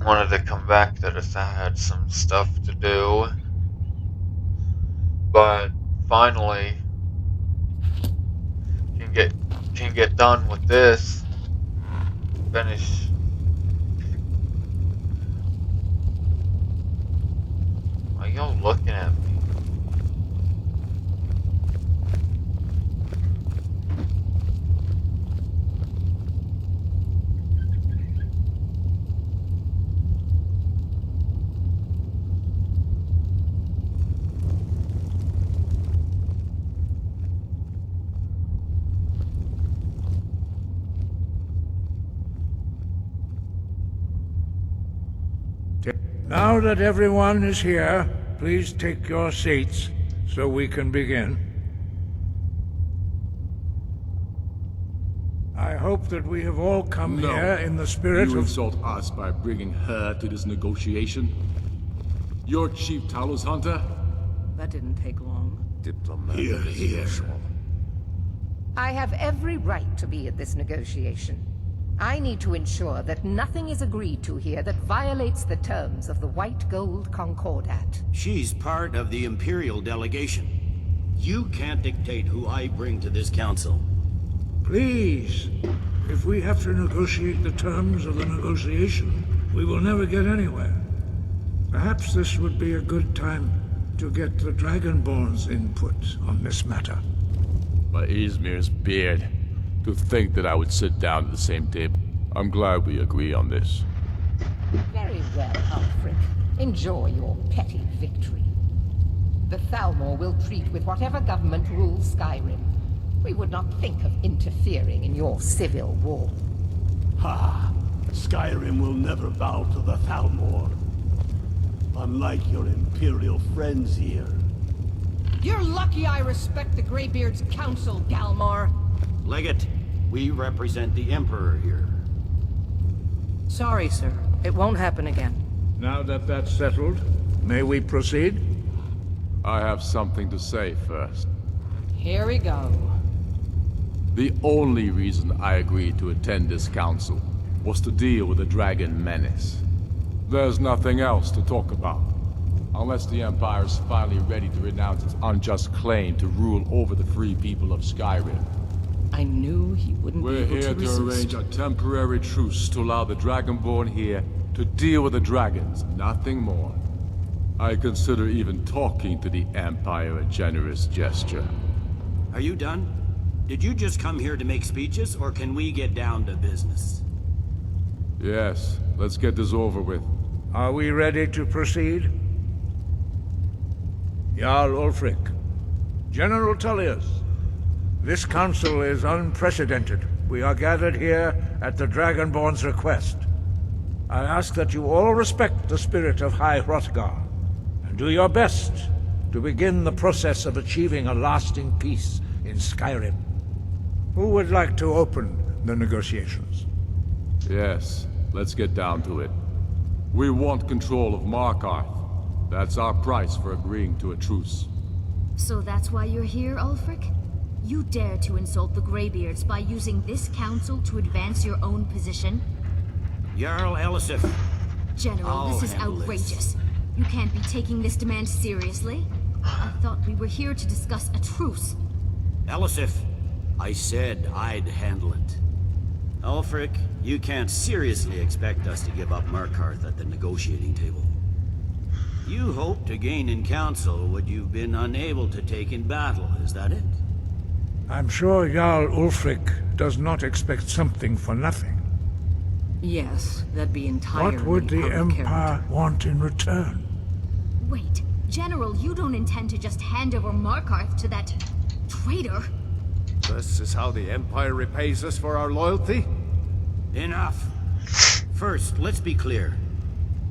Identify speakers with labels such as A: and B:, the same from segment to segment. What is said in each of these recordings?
A: wanted to come back that I had some stuff to do. But finally can get done with this. Finish. Why y'all looking at me?
B: Now that everyone is here, please take your seats so we can begin. I hope that we have all come here in the spirit
C: You
B: of...
C: insult us by bringing her to this negotiation? You're Chief Talos Hunter?
D: That didn't take long.
C: Here, here.
D: I have every right to be at this negotiation. I need to ensure that nothing is agreed to here that violates the terms of the White Gold Concordat.
E: She's part of the Imperial delegation. You can't dictate who I bring to this council.
B: Please, if we have to negotiate the terms of the negotiation, we will never get anywhere. Perhaps this would be a good time to get the Dragonborn's input on this matter.
C: By Izmir's beard. To think that I would sit down at the same table. I'm glad we agree on this.
D: Very well, Ulfric. Enjoy your petty victory. The Thalmor will treat with whatever government rules Skyrim. We would not think of interfering in your civil war.
F: Ha! Skyrim will never bow to the Thalmor. Unlike your Imperial friends here.
D: You're lucky I respect the Greybeard's counsel, Galmar.
E: Legate, we represent the Emperor here.
D: Sorry, sir. It won't happen again.
B: Now that that's settled, may we proceed?
C: I have something to say first.
D: Here we go.
C: The only reason I agreed to attend this council was to deal with the Dragon Menace. There's nothing else to talk about. Unless the Empire is finally ready to renounce its unjust claim to rule over the free people of Skyrim.
D: I knew he wouldn't
C: We're
D: be able
C: here
D: to
C: to
D: resist.
C: arrange a temporary truce to allow the Dragonborn here to deal with the dragons, nothing more. I consider even talking to the Empire a generous gesture.
E: Are you done? Did you just come here to make speeches, or can we get down to business?
C: Yes, let's get this over with.
B: Are we ready to proceed? Jarl Ulfric, General Tullius, this council is unprecedented. We are gathered here at the Dragonborn's request. I ask that you all respect the spirit of High Hrothgar, and do your best to begin the process of achieving a lasting peace in Skyrim. Who would like to open the negotiations?
C: Yes, let's get down to it. We want control of Markarth. That's our price for agreeing to a truce.
G: So that's why you're here, Ulfric? You dare to insult the Greybeards by using this council to advance your own position?
E: Jarl Elisif.
G: General,
E: I'll
G: this is
E: handle
G: outrageous. You can't be taking this demand seriously. I thought we were here to discuss a truce.
E: Elisif, I said I'd handle it. Ulfric, you can't seriously expect us to give up Markarth at the negotiating table. You hope to gain in council what you've been unable to take in battle, is that it?
B: I'm sure Jarl Ulfric does not expect something for nothing.
D: Yes, that'd be entirely
B: What would the
D: out of
B: Empire
D: character.
B: want in return?
G: Wait, General, you don't intend to just hand over Markarth to that traitor?
H: This is how the Empire repays us for our loyalty?
E: Enough. First, let's be clear.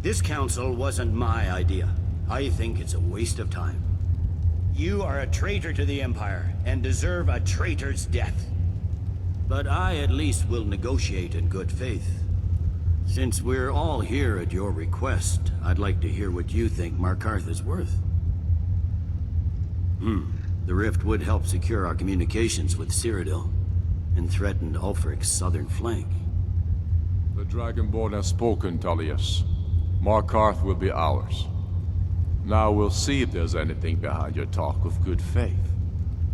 E: This council wasn't my idea. I think it's a waste of time. You are a traitor to the Empire, and deserve a traitor's death. But I at least will negotiate in good faith. Since we're all here at your request, I'd like to hear what you think Markarth is worth. The rift would help secure our communications with Cyrodiil, and threatened Ulfric's southern flank.
C: The Dragonborn has spoken, Tullius. Markarth will be ours. Now we'll see if there's anything behind your talk of good faith.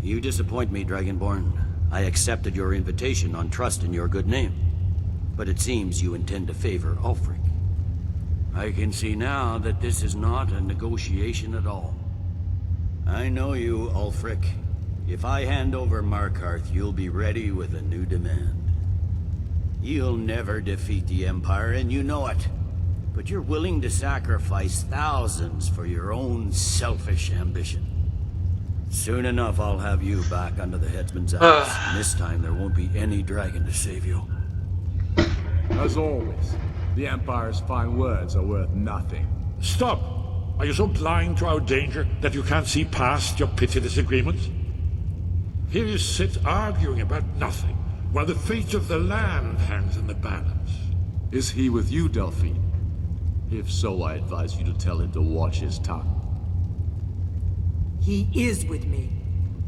E: You disappoint me, Dragonborn. I accepted your invitation on trust in your good name. But it seems you intend to favor Ulfric. I can see now that this is not a negotiation at all. I know you, Ulfric. If I hand over Markarth, you'll be ready with a new demand. You'll never defeat the Empire, and you know it. But you're willing to sacrifice thousands for your own selfish ambition. Soon enough, I'll have you back under the headsman's axe. And this time, there won't be any dragon to save you.
C: As always, the Empire's fine words are worth nothing.
I: Stop! Are you so blind to our danger that you can't see past your pitiless agreements? Here you sit arguing about nothing, while the fate of the land hangs in the balance.
C: Is he with you, Delphine? If so, I advise you to tell him to watch his tongue.
J: He is with me,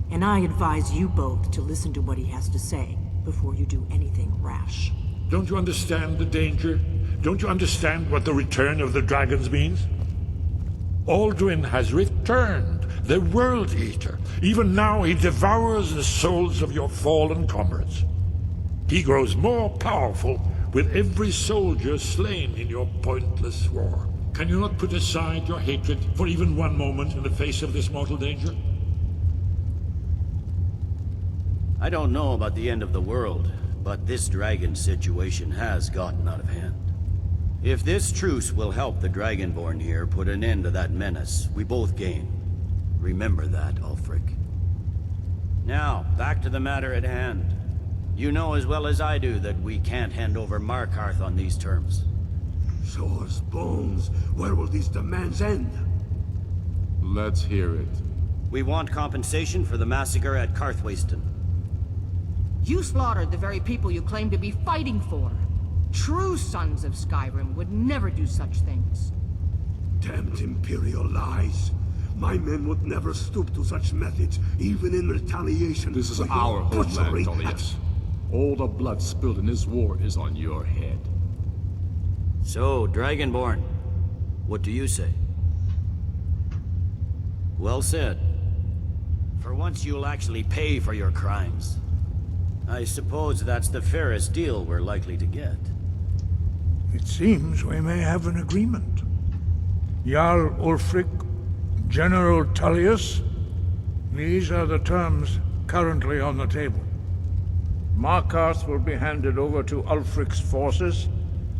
J: and I advise you both to listen to what he has to say before you do anything rash.
I: Don't you understand the danger? Don't you understand what the return of the dragons means? Alduin has returned, the World Eater. Even now he devours the souls of your fallen comrades. He grows more powerful with every soldier slain in your pointless war. Can you not put aside your hatred for even one moment in the face of this mortal danger?
E: I don't know about the end of the world, but this dragon situation has gotten out of hand. If this truce will help the Dragonborn here put an end to that menace, we both gain. Remember that, Ulfric. Now, back to the matter at hand. You know as well as I do that we can't hand over Markarth on these terms.
F: Swords, bones, where will these demands end?
C: Let's hear it.
E: We want compensation for the massacre at Karthwasten.
D: You slaughtered the very people you claim to be fighting for. True sons of Skyrim would never do such things.
F: Damned Imperial lies. My men would never stoop to such methods, even in retaliation.
C: This is
F: for your
C: our
F: butchery.
C: homeland, Tullius. All the blood spilled in this war is on your head.
E: So, Dragonborn, what do you say? Well said. For once you'll actually pay for your crimes. I suppose that's the fairest deal we're likely to get.
B: It seems we may have an agreement. Jarl Ulfric, General Tullius, these are the terms currently on the table. Markarth will be handed over to Ulfric's forces,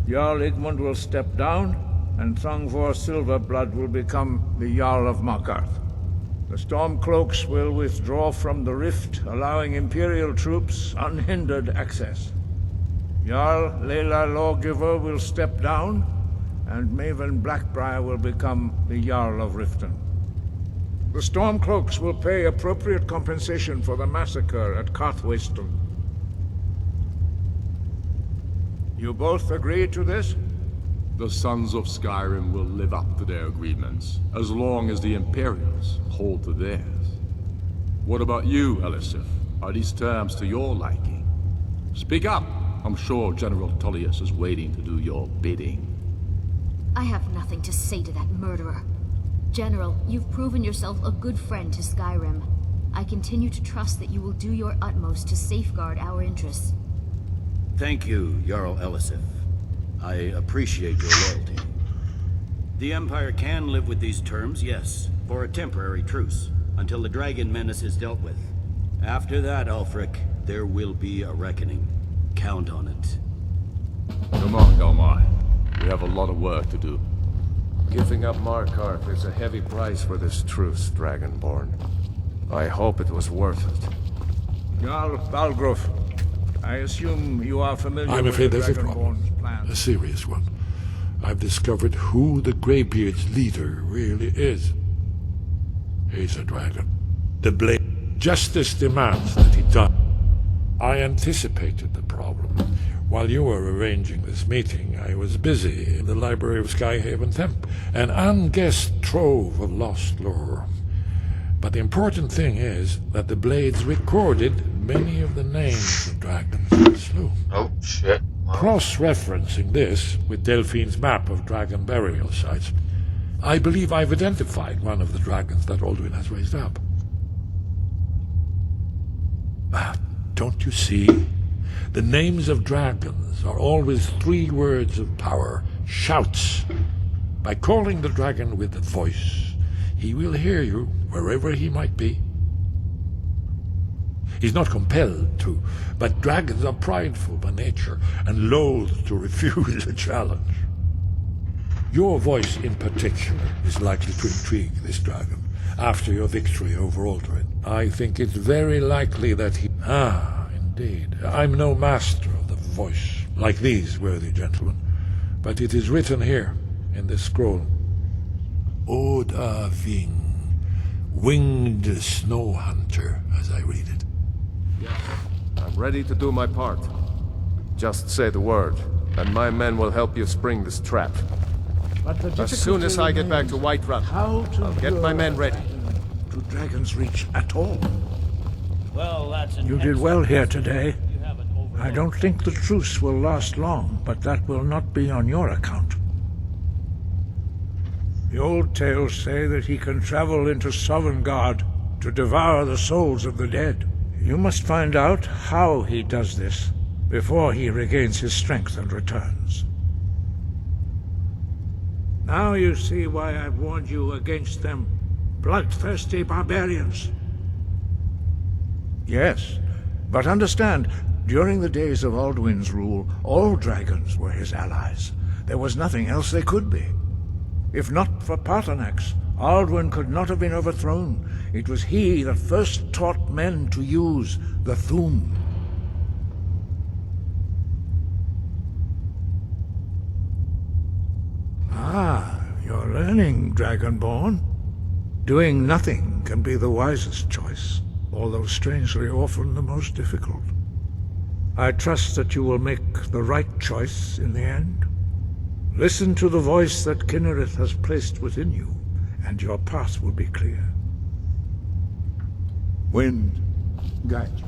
B: Jarl Igmund will step down, and Thongvor Silverblood will become the Jarl of Markarth. The Stormcloaks will withdraw from the rift, allowing Imperial troops unhindered access. Jarl Layla Lawgiver will step down, and Maven Blackbriar will become the Jarl of Riften. The Stormcloaks will pay appropriate compensation for the massacre at Karthwasten. You both agree to this?
C: The Sons of Skyrim will live up to their agreements, as long as the Imperials hold to theirs. What about you, Elisif? Are these terms to your liking? Speak up! I'm sure General Tullius is waiting to do your bidding.
G: I have nothing to say to that murderer. General, you've proven yourself a good friend to Skyrim. I continue to trust that you will do your utmost to safeguard our interests.
E: Thank you, Jarl Elisif. I appreciate your loyalty. The Empire can live with these terms, yes, for a temporary truce, until the dragon menace is dealt with. After that, Ulfric, there will be a reckoning. Count on it.
C: Come on, Galmai. We have a lot of work to do.
H: Giving up Markarth is a heavy price for this truce, Dragonborn. I hope it was worth it.
B: Jarl Balgruf, I assume you are familiar
I: I'm
B: with
I: afraid
B: the
I: there's a problem.
B: Dragonborn's plans.
I: A serious one. I've discovered who the Greybeard's leader really is. He's a dragon. The blade. Justice demands that he die. I anticipated the problem. While you were arranging this meeting, I was busy in the library of Skyhaven Temp, an unguessed trove of lost lore. But the important thing is that the blades recorded many of the names of dragons that slew.
A: Oh shit.
I: Cross-referencing this with Delphine's map of dragon burial sites, I believe I've identified one of the dragons that Alduin has raised up. Don't you see? The names of dragons are always 3 words of power, shouts. By calling the dragon with a voice, he will hear you wherever he might be. He's not compelled to, but dragons are prideful by nature and loath to refuse a challenge. Your voice in particular is likely to intrigue this dragon after your victory over Alduin. I think it's very likely that he... Indeed. I'm no master of the voice, like these worthy gentlemen, but it is written here, in this scroll. Oda Ving, winged snow hunter, as I read it.
H: Yes, I'm ready to do my part. Just say the word, and my men will help you spring this trap. As soon as I get back to Whiterun, I'll get my men ready.
B: Do dragons reach at all?
E: Well, that's
B: You did well here today. I don't think the truce will last long, but that will not be on your account. The old tales say that he can travel into Sovngarde to devour the souls of the dead. You must find out how he does this before he regains his strength and returns. Now you see why I've warned you against them bloodthirsty barbarians. Yes, but understand, during the days of Alduin's rule, all dragons were his allies. There was nothing else they could be. If not for Paarthurnax, Alduin could not have been overthrown. It was he that first taught men to use the Thu'um. You're learning, Dragonborn. Doing nothing can be the wisest choice, although strangely often the most difficult. I trust that you will make the right choice in the end. Listen to the voice that Kynareth has placed within you, and your path will be clear. Wind, guide you.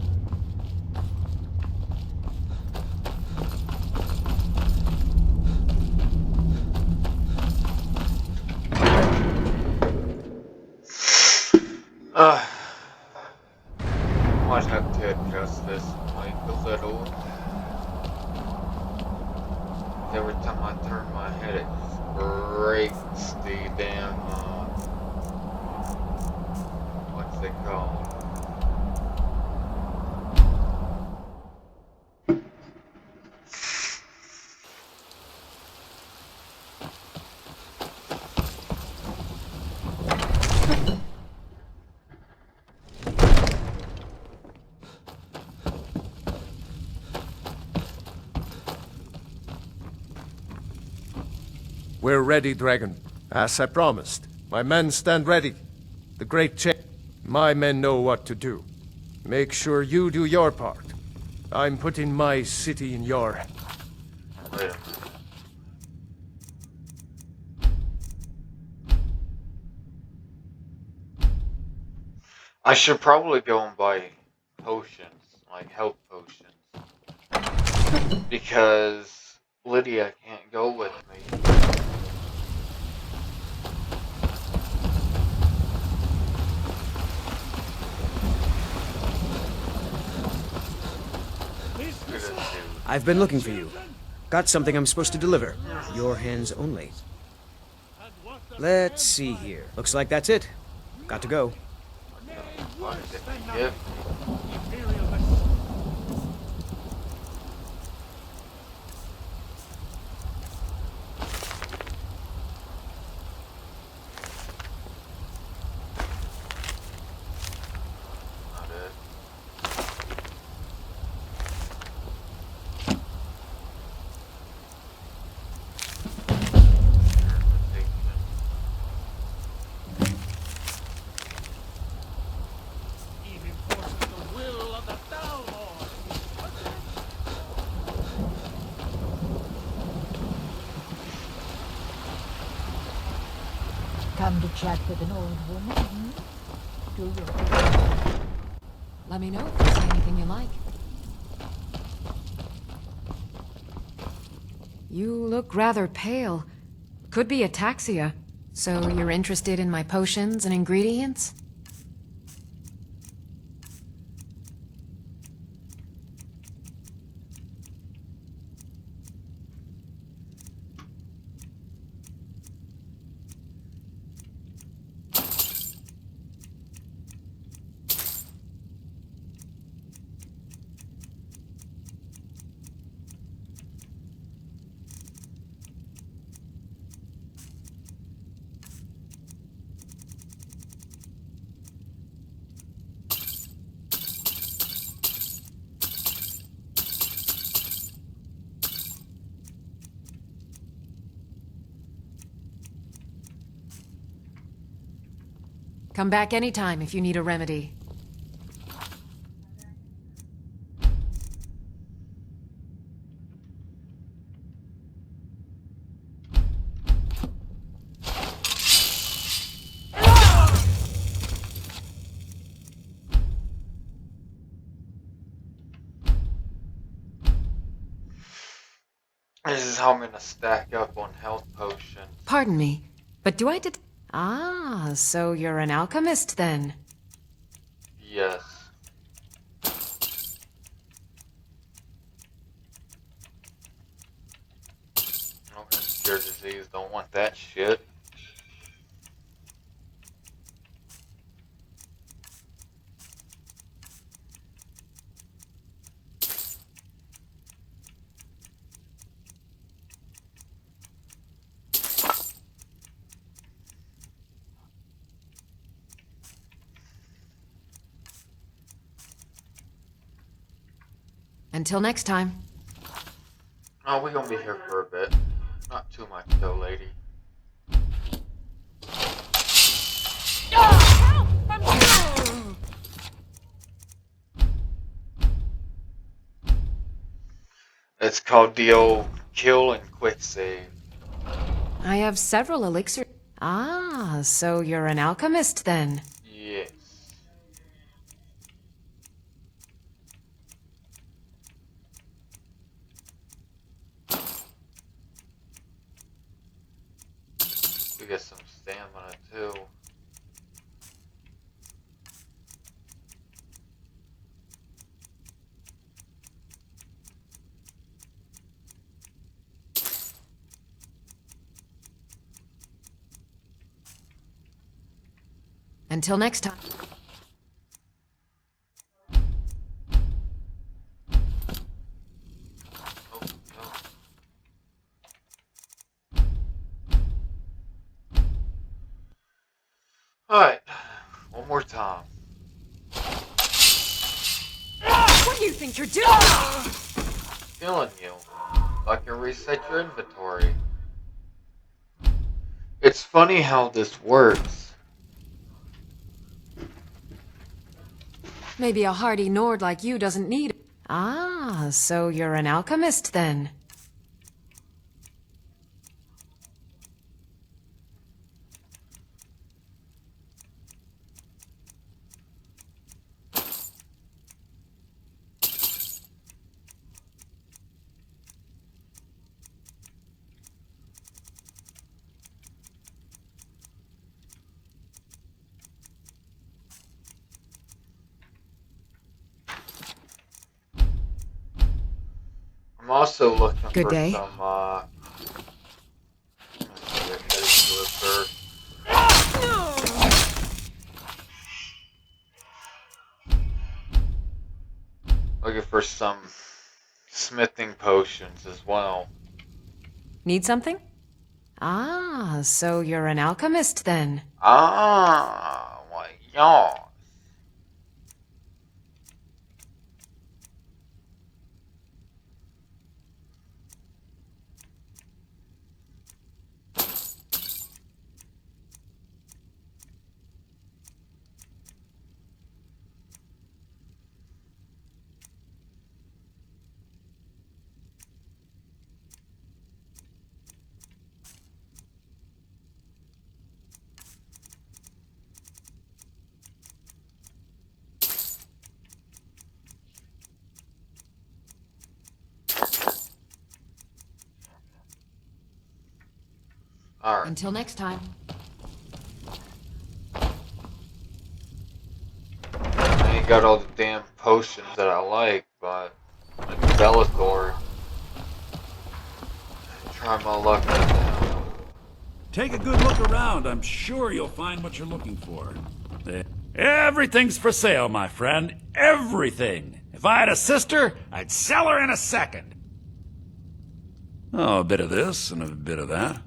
A: Might have to adjust this mic a little. Every time I turn my head, it just breaks the damn, what's it called?
H: We're ready, Dragon. As I promised. My men stand ready. The great change. My men know what to do. Make sure you do your part. I'm putting my city in your hands.
A: Wait a minute. I should probably go and buy potions, like health potions. Because Lydia can't go with me.
K: I've been looking for you. Got something I'm supposed to deliver. Your hands only. Let's see here. Looks like that's it. Got to go.
A: What did they give me? Not it.
D: Come to chat with an old woman, hmm? Do you?
L: Let me know if there's anything you like. You look rather pale. Could be ataxia. So you're interested in my potions and ingredients? Come back anytime if you need a remedy.
A: This is how I'm gonna stack up on health potions.
L: Pardon me, but do I did... Ah, so you're an alchemist then?
A: Yes. Okay, cure disease, don't want that shit.
L: Until next time.
A: Oh, we're gonna be here for a bit. Not too much though, lady. It's called the old kill and quick save.
L: I have several elixirs. Ah, so you're an alchemist then?
A: Yes. We get some stamina too.
L: Until next time.
A: Oh, no. Alright, one more time.
L: What do you think you're doing?
A: Killing you. I can reset your inventory. It's funny how this works.
L: Maybe a hardy Nord like you doesn't need... Ah, so you're an alchemist then?
A: I'm also looking
L: Good
A: for
L: day.
A: some, looking for some smithing potions as well.
L: Need something? Ah, so you're an alchemist then?
A: Ah, why, yeah. Alright.
L: Until next time.
A: I ain't got all the damn potions that I like, but like Bellator. Try my luck with them.
M: Take a good look around. I'm sure you'll find what you're looking for. Everything's for sale, my friend. Everything. If I had a sister, I'd sell her in a second. Oh, a bit of this and a bit of that.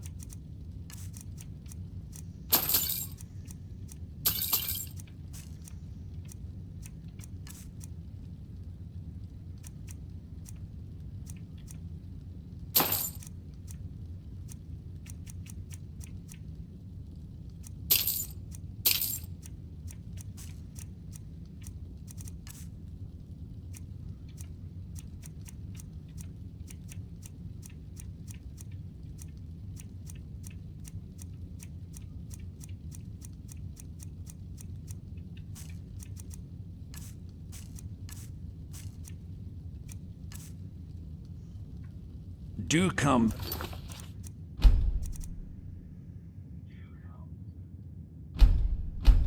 M: Do come.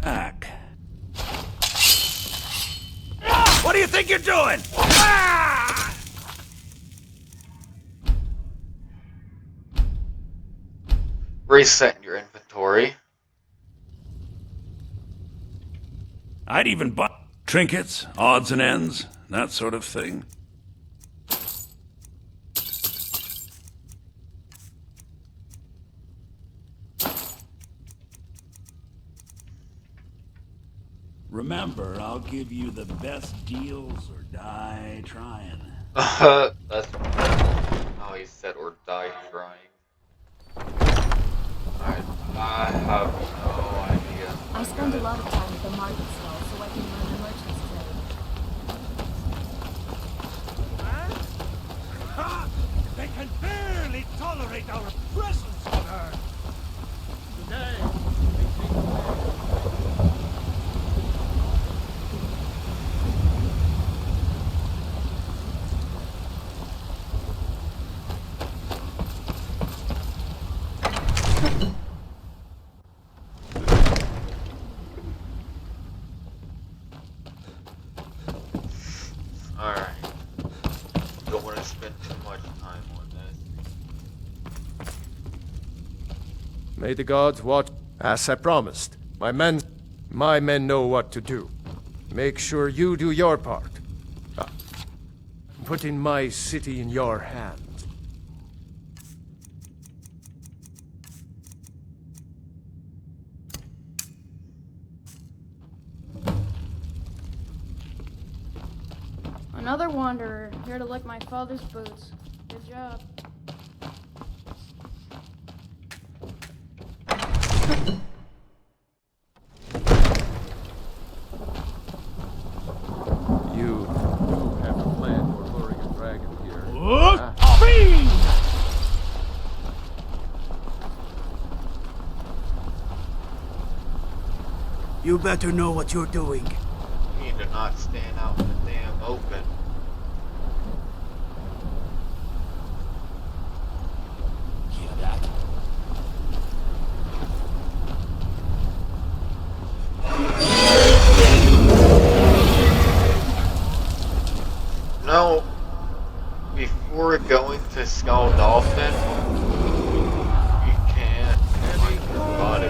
M: Back. What do you think you're doing? Ah!
A: Reset your inventory.
M: I'd even buy trinkets, odds and ends, that sort of thing. Remember, I'll give you the best deals or die trying.
A: That's how he said, or die trying. I have no idea.
G: I spend a lot of time at the market stall so I can learn the merchant's trade.
F: They can barely tolerate our presence on Earth. Today,
A: Alright. Don't want to spend too much time on this.
H: May the gods watch. As I promised, my men know what to do. Make sure you do your part. Putting my city in your hands.
N: Another wanderer, here to lick my father's boots. Good job.
H: You do have a plan for luring a dragon here.
F: you better know what you're doing.
A: You need to not stand out in the damn open.
F: Hear that?
A: No, before going to Skull Dolphin, you can't make your body.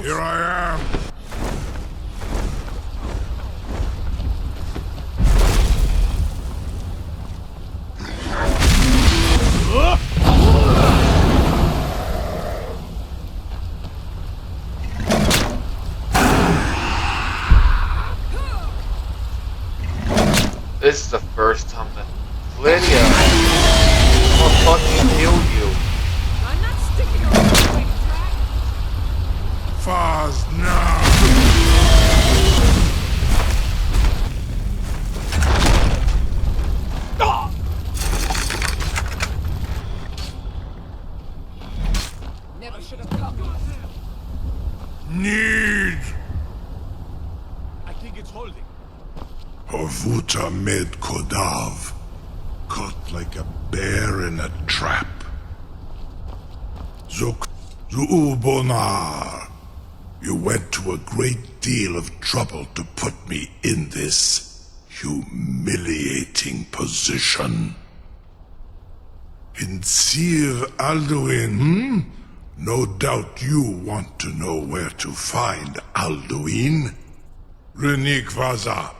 I: Here I am.
A: This is the first time that Lydia, I'll fucking kill you.
L: I'm not sticking around like a dragon.
I: Faz now.
O: Med Kodav, caught like a bear in a trap. Zuubonar, you went to a great deal of trouble to put me in this humiliating position. In Sir Alduin, No doubt you want to know where to find Alduin. Renikvaza,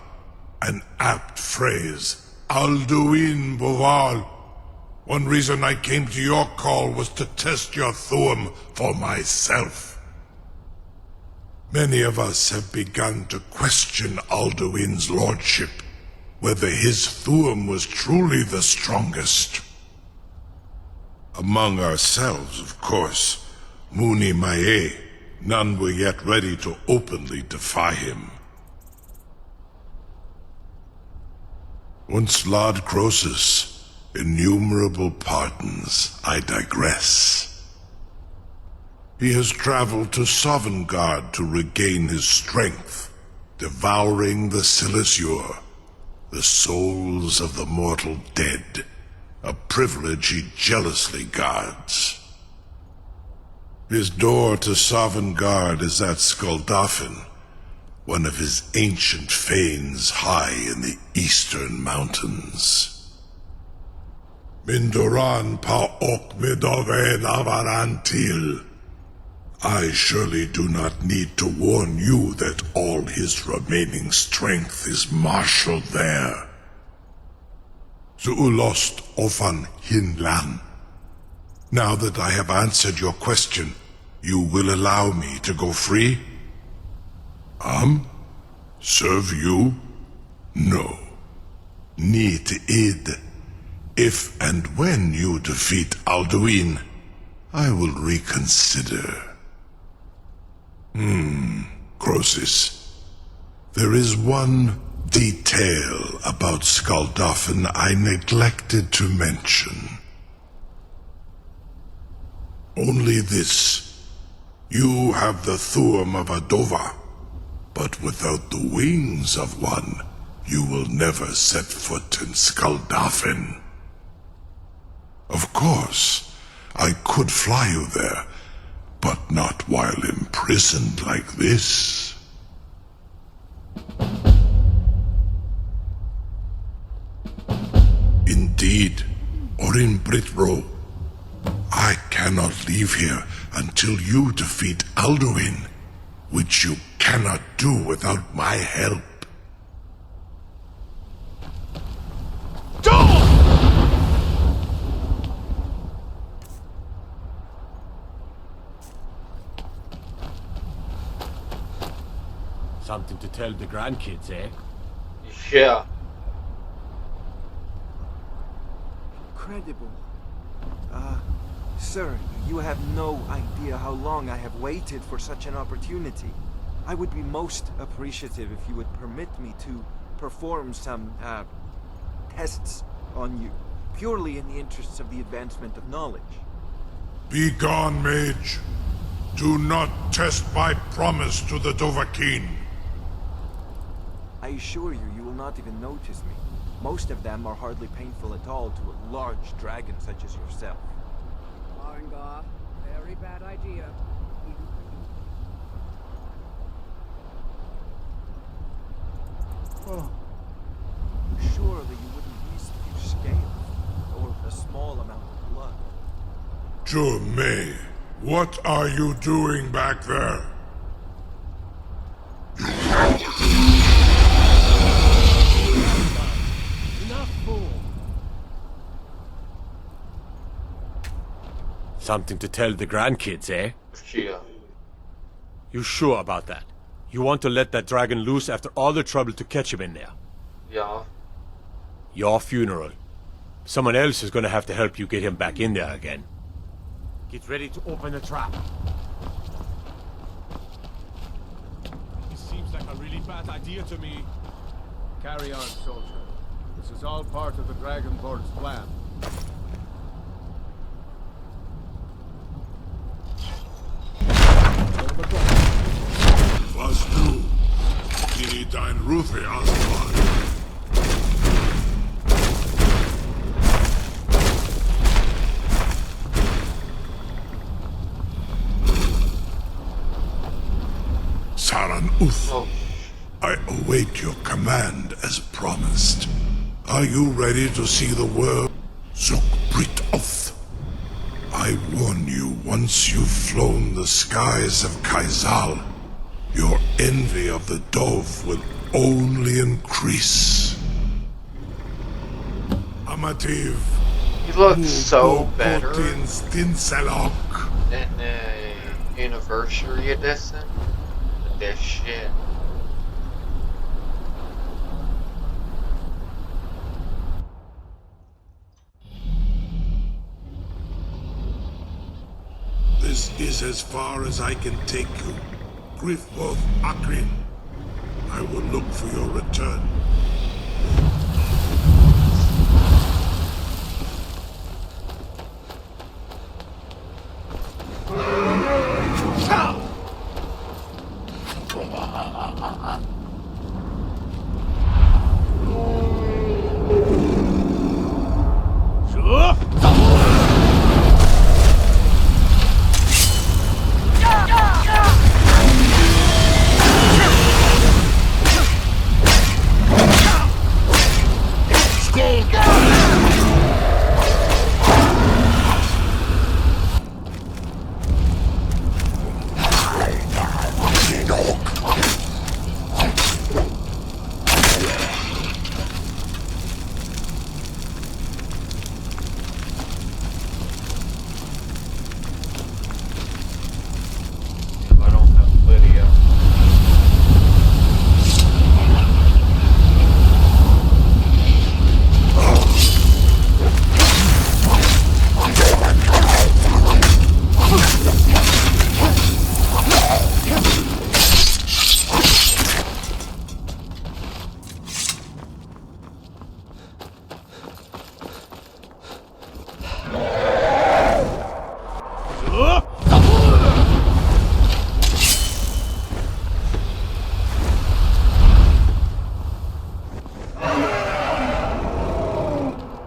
O: an apt phrase. Alduin Boval. One reason I came to your call was to test your Thuum for myself. Many of us have begun to question Alduin's lordship, whether his Thuum was truly the strongest. Among ourselves, of course, Muni Mae, none were yet ready to openly defy him. Once Lord Croesus, innumerable pardons, I digress. He has traveled to Sovngarde to regain his strength, devouring the Silesure, the souls of the mortal dead, a privilege he jealously guards. His door to Sovngarde is at Skuldafn, one of his ancient fanes high in the eastern mountains. Mindoran pa ok midove navarantil. I surely do not need to warn you that all his remaining strength is marshaled there. Zuulost ofan hinlan. Now that I have answered your question, you will allow me to go free? Serve you? No. Need id. If and when you defeat Alduin, I will reconsider. Croesus. There is one detail about Skuldafn I neglected to mention. Only this. You have the Thuum of a Dova, but without the wings of one, you will never set foot in Skuldafn. Of course, I could fly you there, but not while imprisoned like this. Indeed, Orin Britro, I cannot leave here until you defeat Alduin, which you cannot do without my help.
H: Something to tell the grandkids, eh?
A: Yeah.
P: Incredible. Sir, you have no idea how long I have waited for such an opportunity. I would be most appreciative if you would permit me to perform some, tests on you, purely in the interests of the advancement of knowledge.
O: Be gone, mage. Do not test my promise to the Dovahkiin.
P: I assure you, you will not even notice me. Most of them are hardly painful at all to a large dragon such as yourself.
Q: Arengar, very bad idea.
P: Oh. Surely you wouldn't waste a few scales, or a small amount of blood.
O: May, what are you doing back there?
H: Enough, fool! Something to tell the grandkids, eh?
A: Yeah.
H: You sure about that? You want to let that dragon loose after all the trouble to catch him in there?
A: Yeah.
H: Your funeral. Someone else is gonna have to help you get him back in there again. Get ready to open the trap. This seems like a really bad idea to me.
R: Carry on, soldier. This is all part of the Dragonborn's plan.
O: Was du? Die dein Rufe ausbauen. Uth. I await your command as promised. Are you ready to see the world? Zukbrit Oth. I warn you, once you've flown the skies of Kaizal, your envy of the Dove will only increase. Amativ.
A: He looks so better
O: Stinsalok.
A: in the anniversary edition. But that shit.
O: This is as far as I can take you. Griffworth Akrin. I will look for your return.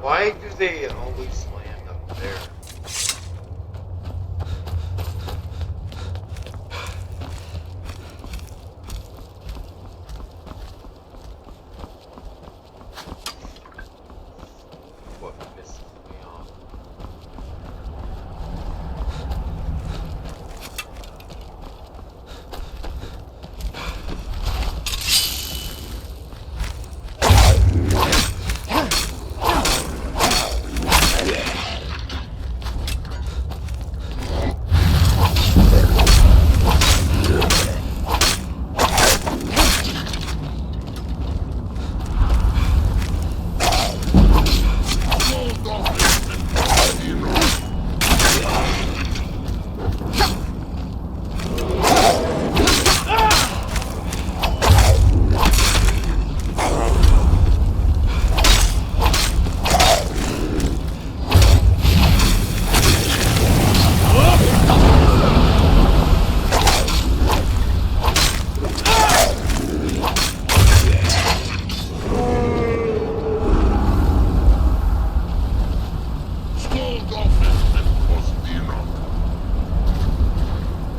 A: Why do they always land up there? What pisses me off?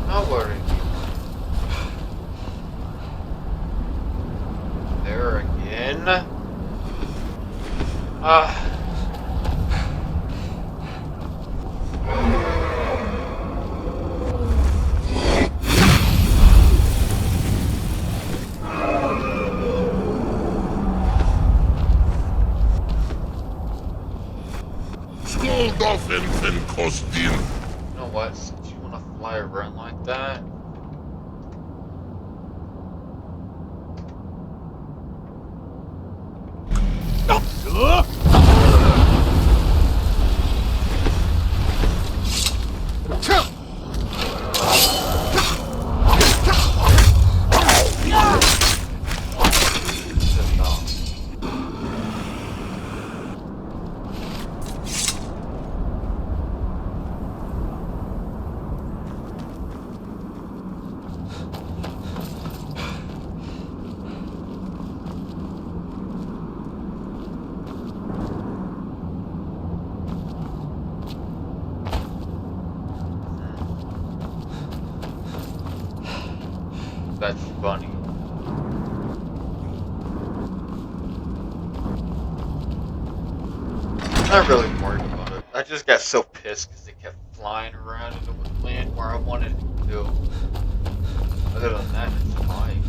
A: Not worry. There again. You know what? Since you want to fly around like that. That's funny. not really worried about it. I just got so pissed because they kept flying around and it would land where I wanted it to. Other than that, it's fine.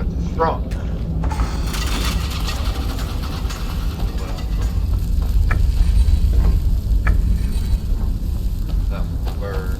A: not too strong. That bird.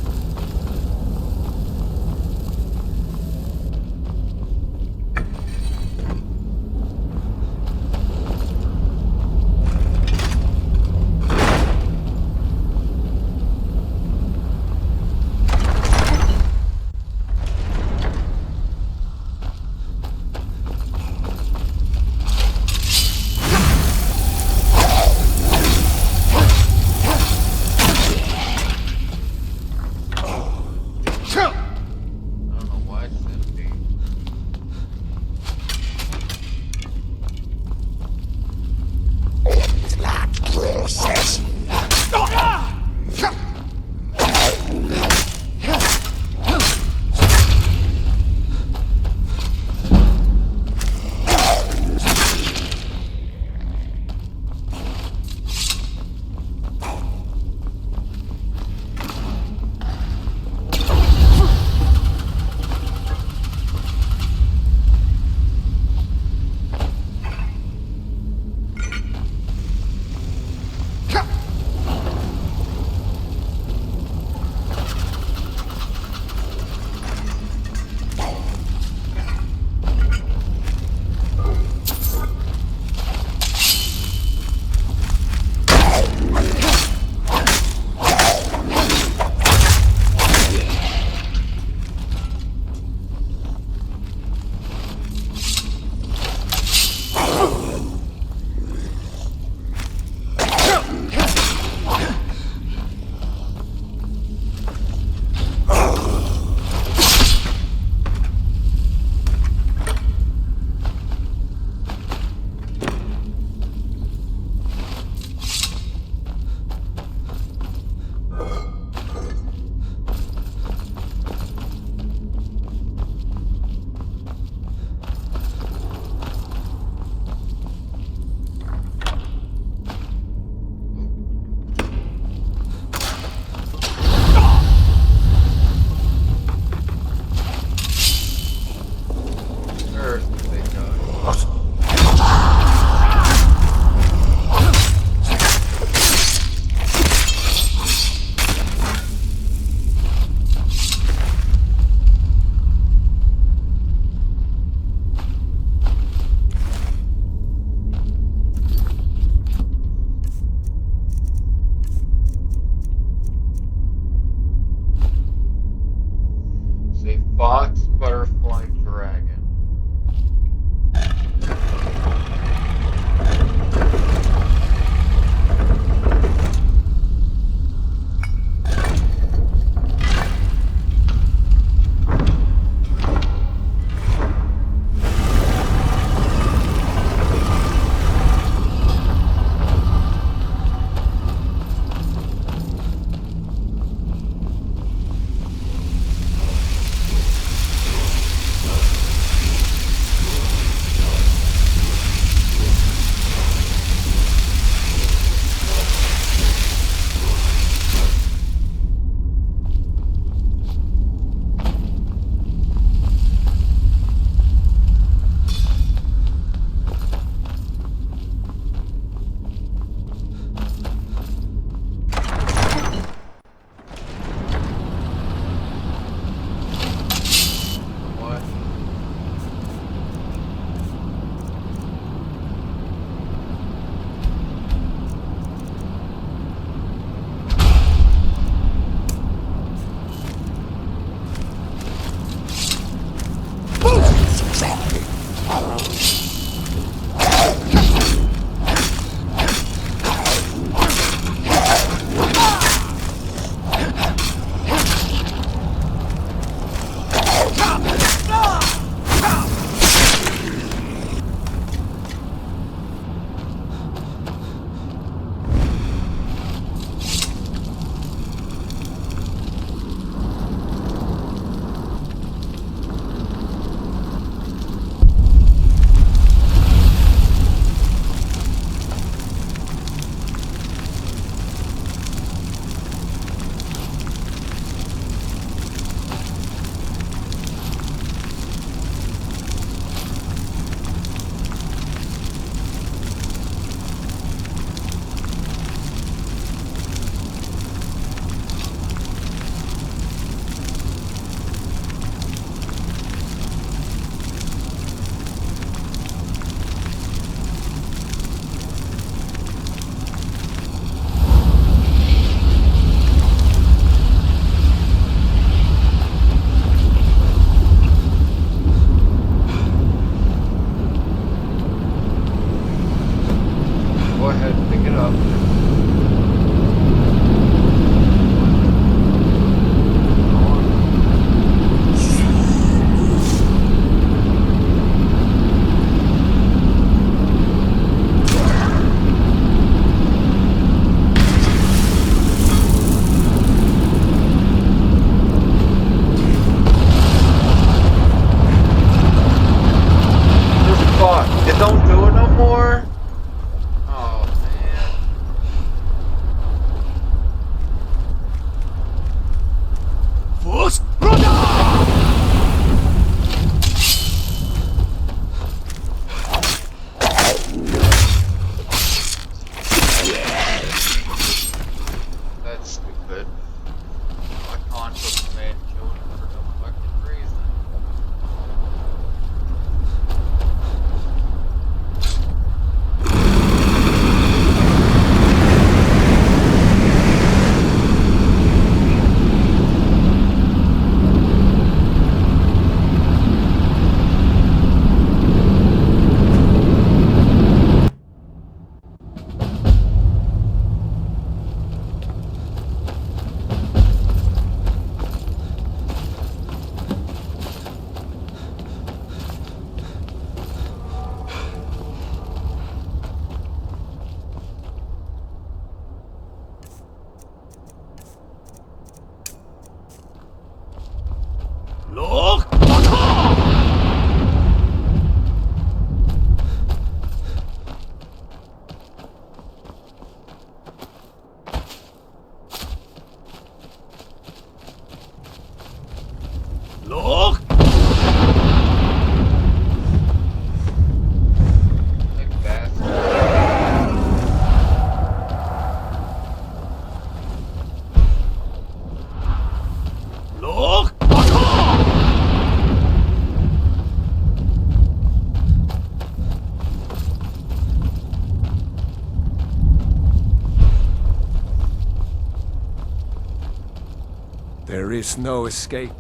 H: There is no escape.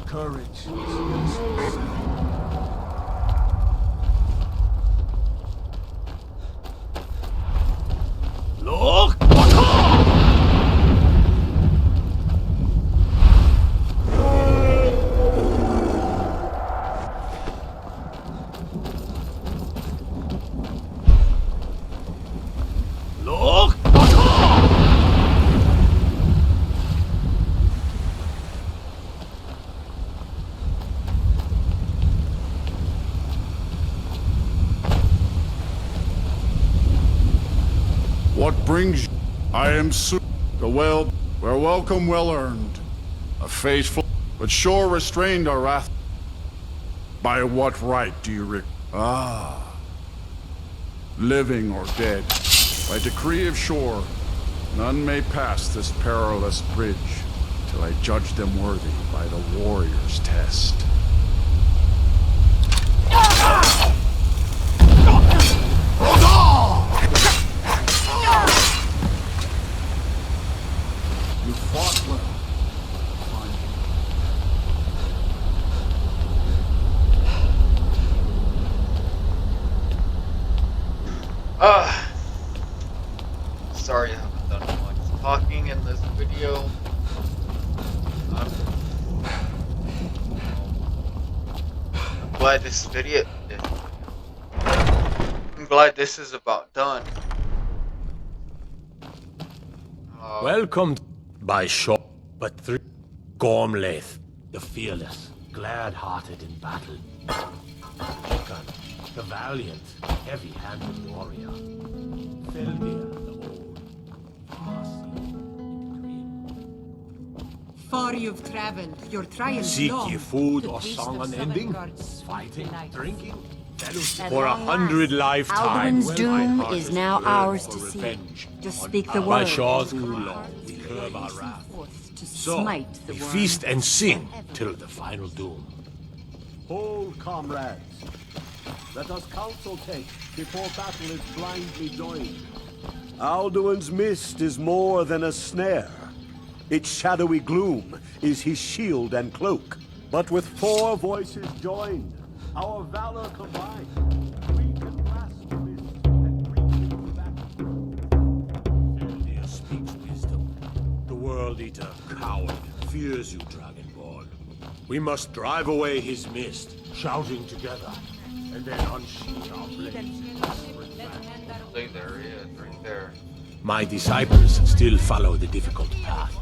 F: Courage is necessary.
M: Look! Look!
S: What brings you? I am Su. We're welcome, well earned. A faithful, but sure restrained our wrath. By what right do you living or dead, by decree of shore, none may pass this perilous bridge till I judge them worthy by the warrior's test.
F: You fought well.
A: Sorry I haven't done much talking in this video. I'm glad this video. I'm glad this is about done.
T: Welcome by shore, but through Gormlaith, the fearless, glad-hearted in battle. Chikan, the valiant, heavy-handed warrior. Feldir, the old, far-seeing,
J: Far you've traveled, your trials
T: Seek
J: long.
T: ye food
J: The
T: or
J: priest
T: song
J: of
T: unending?
J: Sovngarde's
T: Fighting,
J: delight.
T: drinking, fellowship.
J: At
T: For
J: long
T: 100
J: last,
T: lifetimes.
J: Alduin's doom
T: my heart
J: is
T: has
J: now
T: yearned
J: ours
T: for
J: to see.
T: revenge
J: Just
T: on
J: speak the
T: our-
J: word.
T: By shores too long, we curb our wrath.
J: To
T: So,
J: smite the
T: we
J: worm.
T: feast and sing till the final doom.
F: Hold, comrades. Let us counsel take before battle is blindly joined. Alduin's mist is more than a snare. Its shadowy gloom is his shield and cloak. But with 4 voices joined, our valor combined, we can grasp the mist and bring him to battle.
T: Feldir speaks wisdom. The World Eater, coward, fears you, Dragonborn. We must drive away his mist, shouting together, and then unsheath our blades.
A: See, there he is, right there.
T: My disciples still follow the difficult path.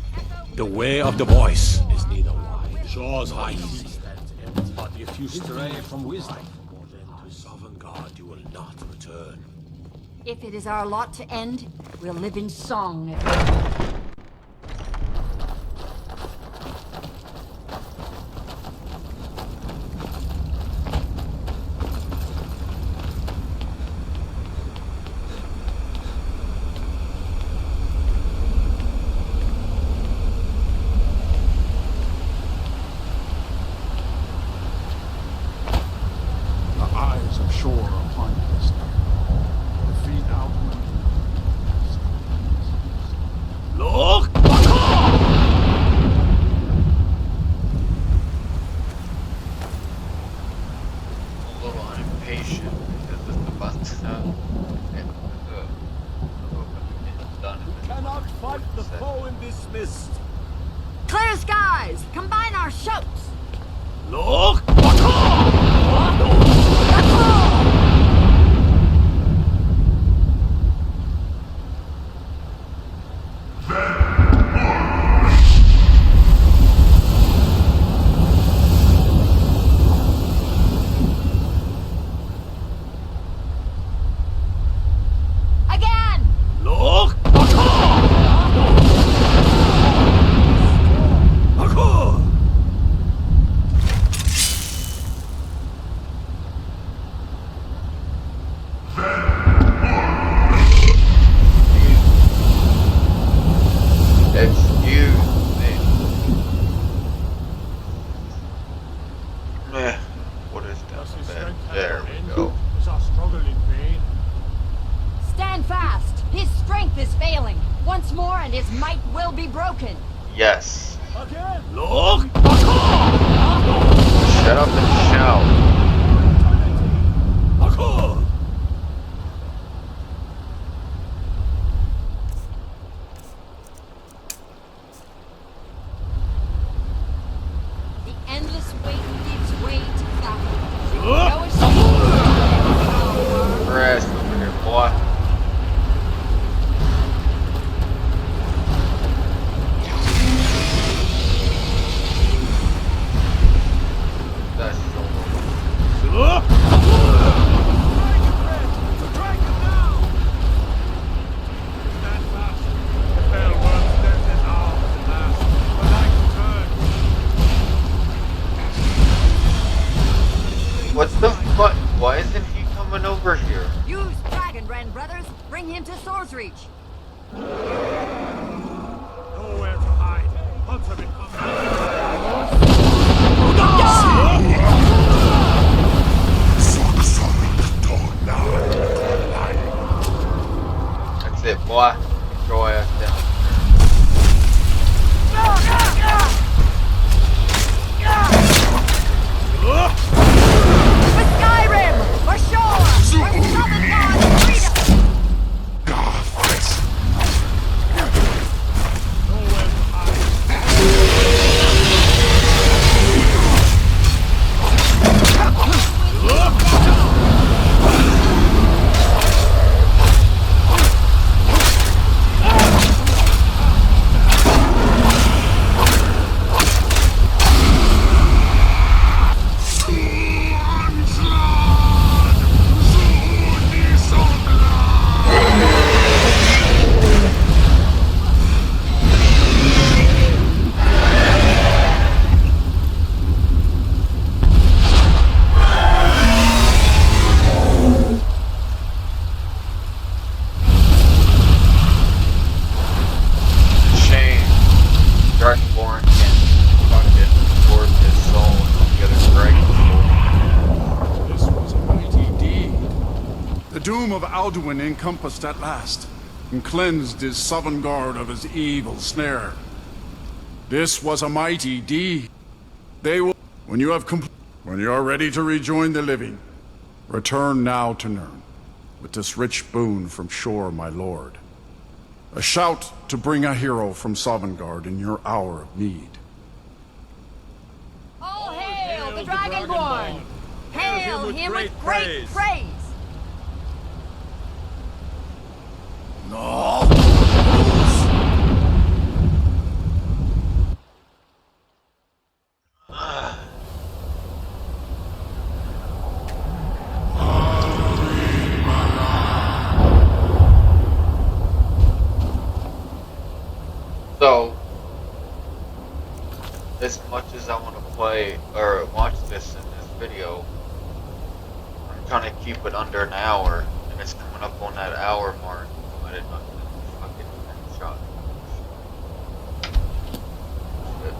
T: The way of the voice is neither wide, shores high easy stands empty. But if you stray from wisdom, then to Sovngarde you will not return.
U: If it is our lot to end, we'll live in song.
S: The eyes of shore upon this defeat Alduin.
T: Look!
A: A little impatient because it's about to done.
F: We cannot fight the foe in this mist.
U: Clear skies! Combine our shouts!
T: Look!
U: Again!
T: Look!
A: Excuse me. Meh. What is down there? There we go.
F: Is our struggle in vain?
U: Stand fast! His strength is failing. Once more and his might will be broken.
A: Yes.
M: Look!
A: Shut up and shout.
U: The endless wait gives way to battle.
A: Rest over here, boy. That's What's the fuck? Why isn't he coming over here?
U: Use Dragonbrand, brothers. Bring him to Swords Reach.
R: Nowhere to hide. Hunterman,
A: That's it, boy. Get your ass down.
U: For Skyrim! For Shore! For Sovngarde freedom!
A: Dragonborn can fucking absorb his soul into the other dragon.
S: This was a mighty deed. The doom of Alduin encompassed at last, and cleansed his Sovngarde of his evil snare. This was a mighty deed. They will, when you are ready to rejoin the living, return now to Nirn, with this rich boon from Shore, my lord. A shout to bring a hero from Sovngarde in your hour of need.
U: All hail the Dragonborn! Hail him with great praise!
S: No!
A: So, as much as I want to play or watch this in this video, I'm trying to keep it under an hour, and it's coming up on that hour mark. I did not fucking shot. Shit.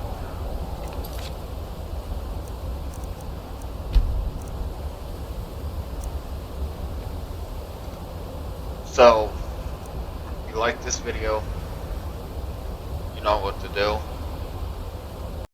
A: So, if you like this video, you know what to do.